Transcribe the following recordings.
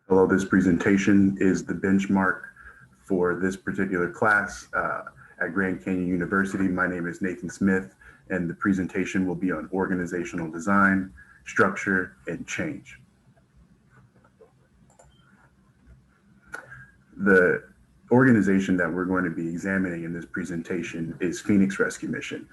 Hello, this presentation is the benchmark for this particular class at Grand Canyon University. My name is Nathan Smith, and the presentation will be on organizational design, structure, and change. The organization that we're going to be examining in this presentation is Phoenix Rescue Mission.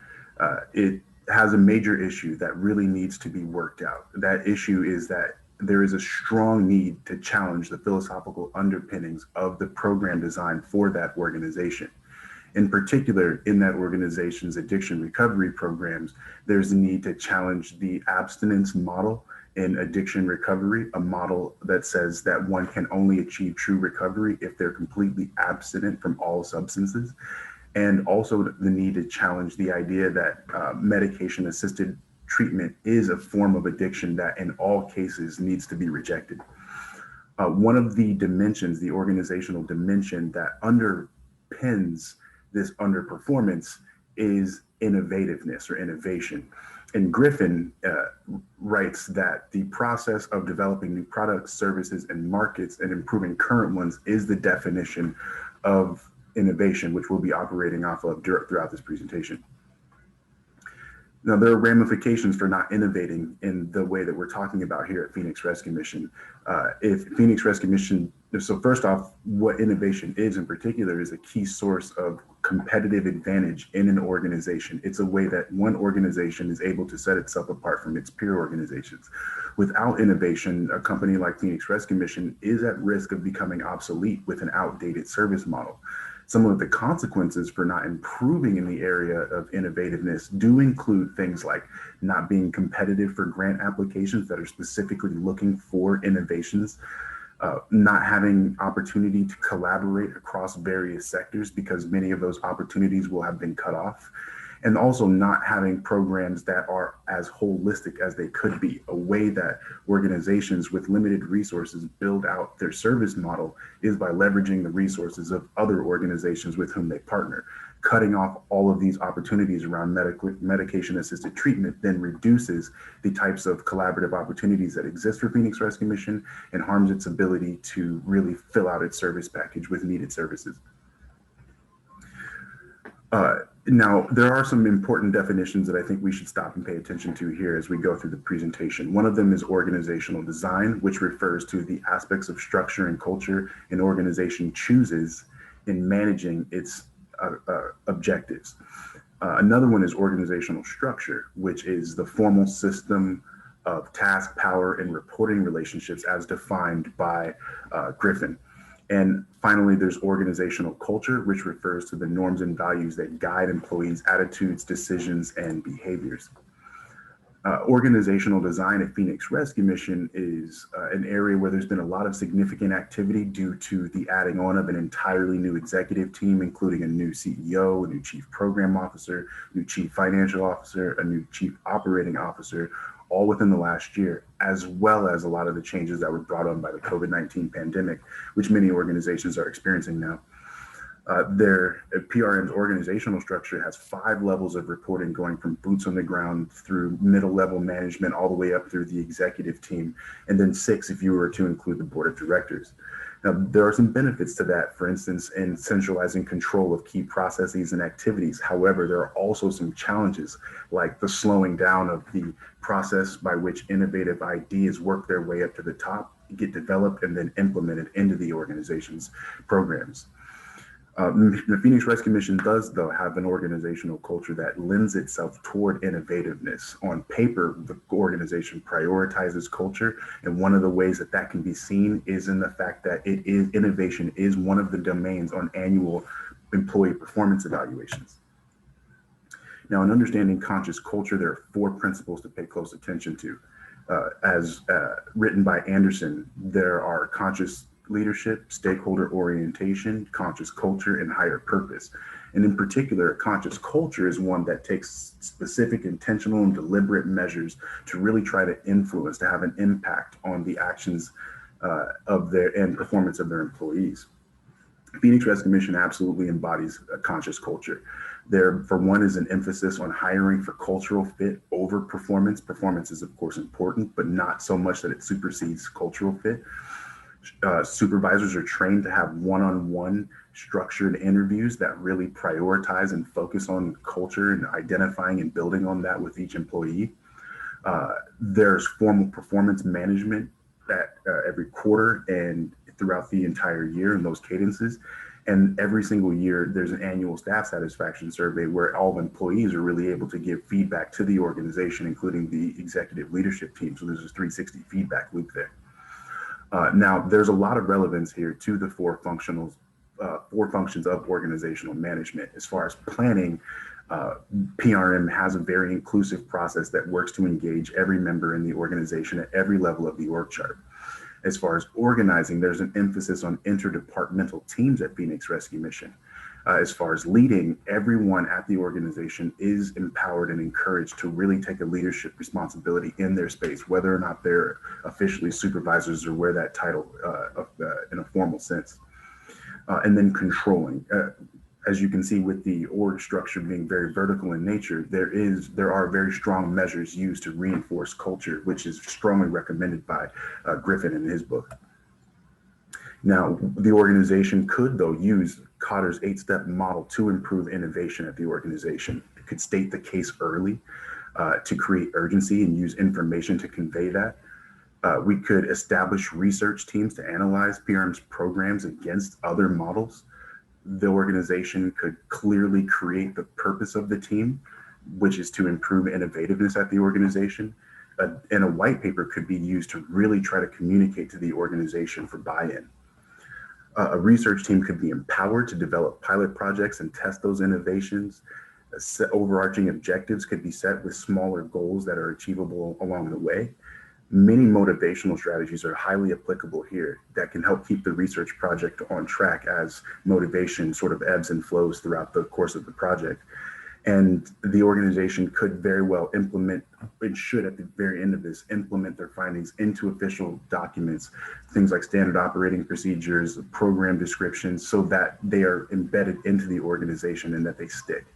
It has a major issue that really needs to be worked out. That issue is that there is a strong need to challenge the philosophical underpinnings of the program design for that organization. In particular, in that organization's addiction recovery programs, there's a need to challenge the abstinence model in addiction recovery, a model that says that one can only achieve true recovery if they're completely abstinent from all substances. And also the need to challenge the idea that medication assisted treatment is a form of addiction that in all cases needs to be rejected. One of the dimensions, the organizational dimension that underpins this underperformance is innovativeness or innovation. And Griffin writes that the process of developing new products, services, and markets and improving current ones is the definition of innovation, which we'll be operating off of throughout this presentation. Now, there are ramifications for not innovating in the way that we're talking about here at Phoenix Rescue Mission. If Phoenix Rescue Mission, so first off, what innovation is in particular is a key source of competitive advantage in an organization. It's a way that one organization is able to set itself apart from its peer organizations. Without innovation, a company like Phoenix Rescue Mission is at risk of becoming obsolete with an outdated service model. Some of the consequences for not improving in the area of innovativeness do include things like not being competitive for grant applications that are specifically looking for innovations, not having opportunity to collaborate across various sectors because many of those opportunities will have been cut off, and also not having programs that are as holistic as they could be. A way that organizations with limited resources build out their service model is by leveraging the resources of other organizations with whom they partner. Cutting off all of these opportunities around medication-assisted treatment then reduces the types of collaborative opportunities that exist for Phoenix Rescue Mission and harms its ability to really fill out its service package with needed services. Now, there are some important definitions that I think we should stop and pay attention to here as we go through the presentation. One of them is organizational design, which refers to the aspects of structure and culture an organization chooses in managing its objectives. Another one is organizational structure, which is the formal system of task, power, and reporting relationships as defined by Griffin. And finally, there's organizational culture, which refers to the norms and values that guide employees' attitudes, decisions, and behaviors. Organizational design at Phoenix Rescue Mission is an area where there's been a lot of significant activity due to the adding on of an entirely new executive team, including a new CEO, a new chief program officer, new chief financial officer, a new chief operating officer, all within the last year, as well as a lot of the changes that were brought on by the COVID-19 pandemic, which many organizations are experiencing now. Their PRM's organizational structure has 5 levels of reporting, going from boots on the ground through middle level management all the way up through the executive team, and then 6 if you were to include the board of directors. Now, there are some benefits to that, for instance, in centralizing control of key processes and activities. However, there are also some challenges, like the slowing down of the process by which innovative ideas work their way up to the top, get developed, and then implemented into the organization's programs. The Phoenix Rescue Mission does, though, have an organizational culture that lends itself toward innovativeness. On paper, the organization prioritizes culture, and one of the ways that that can be seen is in the fact that innovation is one of the domains on annual employee performance evaluations. Now, in understanding conscious culture, there are 4 principles to pay close attention to. As written by Anderson, there are conscious leadership, stakeholder orientation, conscious culture, and higher purpose. And in particular, a conscious culture is one that takes specific, intentional, and deliberate measures to really try to influence, to have an impact on the actions of their and performance of their employees. Phoenix Rescue Mission absolutely embodies a conscious culture. There, for one, is an emphasis on hiring for cultural fit over performance. Performance is, of course, important, but not so much that it supersedes cultural fit. Supervisors are trained to have one-on-one structured interviews that really prioritize and focus on culture and identifying and building on that with each employee. There's formal performance management that every quarter and throughout the entire year in those cadences. And every single year, there's an annual staff satisfaction survey where all employees are really able to give feedback to the organization, including the executive leadership team. So there's a 360 feedback loop there. Now, there's a lot of relevance here to the four functions of organizational management. As far as planning, PRM has a very inclusive process that works to engage every member in the organization at every level of the org chart. As far as organizing, there's an emphasis on interdepartmental teams at Phoenix Rescue Mission. As far as leading, everyone at the organization is empowered and encouraged to really take a leadership responsibility in their space, whether or not they're officially supervisors or wear that title in a formal sense. And then controlling. As you can see with the org structure being very vertical in nature, there are very strong measures used to reinforce culture, which is strongly recommended by Griffin in his book. Now, the organization could, though, use Kotter's 8-step model to improve innovation at the organization. It could state the case early to create urgency and use information to convey that. We could establish research teams to analyze PRM's programs against other models. The organization could clearly create the purpose of the team, which is to improve innovativeness at the organization. And a white paper could be used to really try to communicate to the organization for buy-in. A research team could be empowered to develop pilot projects and test those innovations. Overarching objectives could be set with smaller goals that are achievable along the way. Many motivational strategies are highly applicable here that can help keep the research project on track as motivation sort of ebbs and flows throughout the course of the project. And the organization could very well implement, and should at the very end of this, implement their findings into official documents, things like standard operating procedures, program descriptions, so that they are embedded into the organization and that they stick.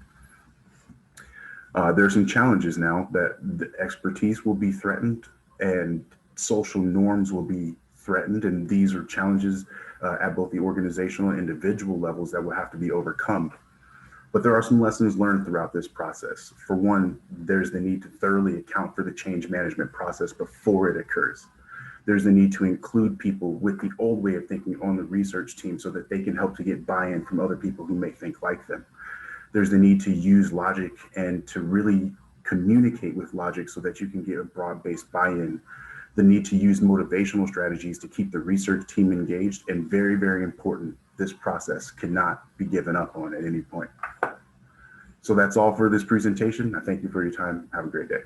There are some challenges now that the expertise will be threatened and social norms will be threatened. And these are challenges at both the organizational and individual levels that will have to be overcome. But there are some lessons learned throughout this process. For one, there's the need to thoroughly account for the change management process before it occurs. There's the need to include people with the old way of thinking on the research team so that they can help to get buy-in from other people who may think like them. There's the need to use logic and to really communicate with logic so that you can get a broad-based buy-in. The need to use motivational strategies to keep the research team engaged, and very, very important, this process cannot be given up on at any point. So that's all for this presentation. I thank you for your time. Have a great day.